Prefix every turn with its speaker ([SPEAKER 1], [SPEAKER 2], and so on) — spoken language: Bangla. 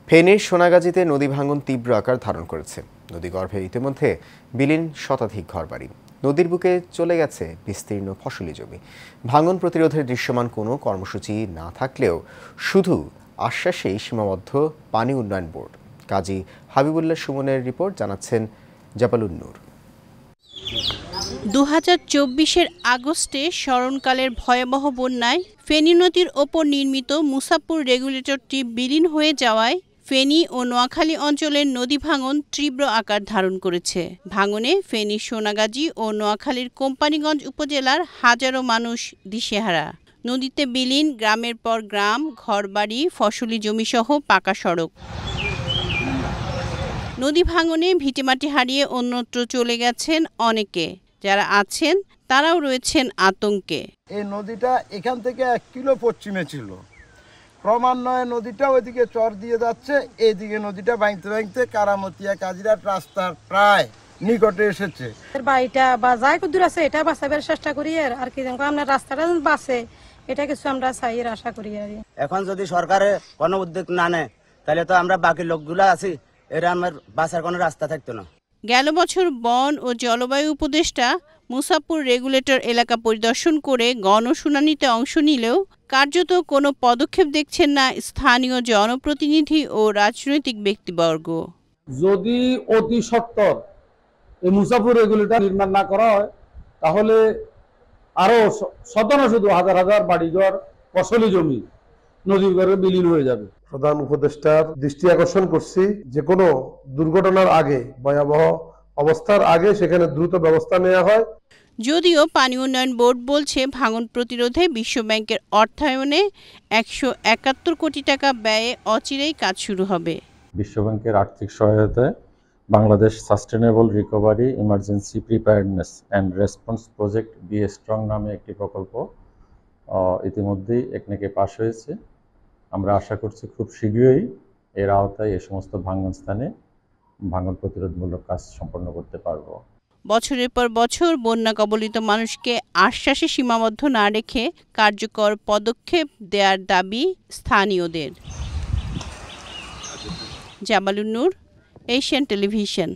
[SPEAKER 1] ফেনীর সোনাগাজীতে নদী ভাঙন তীব্র আকার ধারণ করেছে। নদীগর্ভে ইতিমধ্যে বিলীন শতাধিক ঘরবাড়ি। নদীর বুকে চলে গেছে বিস্তীর্ণ ফসলি জমি। ভাঙন প্রতিরোধের দৃশ্যমান কোনো কর্মসূচি না থাকলেও শুধু আশ্বাসেই সীমাবদ্ধ পানি উন্নয়ন বোর্ড। কাজী হাবিবুল্লাহ সুমনের রিপোর্ট, জানাচ্ছেন জাবালুন নূর।
[SPEAKER 2] 2024-এর আগস্টে স্মরণকালের ভয়াবহ বন্যায় ফেনী নদীর ওপর নির্মিত মুসাপুর রেগুলেটরটি বিলীন হয়ে যাওয়ায় ফেনী ও নোয়াখালী অঞ্চলের নদী ভাঙন তীব্র আকার ধারণ করেছে। ভাঙনে ফেনীর সোনাগাজী ও নোয়াখালীর কোম্পানীগঞ্জ উপজেলার হাজারো মানুষ দিশেহারা। নদীতে বিলীন গ্রামের পর গ্রাম, ঘরবাড়ি, ফসলি জমিসহ পাকা সড়ক। নদী ভাঙনে ভিটেমাটি হারিয়ে অন্যত্র চলে গেছেন অনেকে। যারা আছেন তারাও রয়েছেন আতঙ্কে।
[SPEAKER 3] এই নদীটা এখান থেকে 1 কিলো পশ্চিমে ছিল, ক্রমান্বয়ে নদীটা ওইদিকে চর দিয়ে যাচ্ছে, এইদিকে নদীটা ভাঙতে ভাঙতে কারামতিয়া কাজিরাট রাস্তার প্রায় নিকটে এসেছে।
[SPEAKER 4] বাড়িটা বা যাই দূর আছে এটা বাঁচাবার চেষ্টা করি আর কি, আমরা রাস্তাটা বাঁচে এটা কিছু আমরা চাই আশা করি।
[SPEAKER 5] এখন যদি সরকারে কোনো উদ্যোগ না নেয় তাহলে তো আমরা বাকি লোকগুলো আছি, এরা আমার বাঁচার কোনো রাস্তা থাকতো না।
[SPEAKER 2] গেল বছর বন ও জলবায়ু উপদেষ্টা মুসাপুর রেগুলেটর এলাকা পরিদর্শন করে গণশুনানিতে অংশ নিলেও কার্যত কোনো পদক্ষেপ দেখছেন না স্থানীয় জনপ্রতিনিধি ও রাজনৈতিক ব্যক্তিবর্গ।
[SPEAKER 6] যদি অতি সত্বর এই মুসাপুর রেগুলেটর নির্মাণ না করা হয় তাহলে আরো শত শুধু হাজার হাজার বাড়িঘর, ফসলি জমি নদীর গর্ভে বিলীন হয়ে যাবে।
[SPEAKER 7] প্রধান উপদেষ্টার দৃষ্টি আকর্ষণ করছি, যে কোনো দুর্ঘটনার আগে, ভয়াবহ অবস্থার আগে সেখানে দ্রুত ব্যবস্থা নেওয়া হয়।
[SPEAKER 2] যদিও পানি উন্নয়ন বোর্ড বলছে ভাঙন প্রতিরোধে বিশ্বব্যাংকের অর্থায়নে 171 কোটি টাকা ব্যয়ে অচিরেই কাজ শুরু হবে।
[SPEAKER 8] বিশ্বব্যাংকের আর্থিক সহায়তায় Bangladesh sustainable recovery emergency preparedness and response project be strong নামে একটি প্রকল্প ইতিমধ্যেই একনেকে পাশ হয়েছে। আমরা আশা করছি খুব শীঘ্রই এর আওতায় এই সমস্ত ভাঙন স্থানে ভাঙন প্রতিরোধমূলক কাজ সম্পন্ন করতে পারব।
[SPEAKER 2] বছরের পর বছর বন্যা কবলিত মানুষকে আশ্বাসে সীমাবদ্ধ না রেখে কার্যকর পদক্ষেপ দেওয়ার দাবি স্থানীয়দের। জাবালুন নূর, এশিয়ান টেলিভিশন।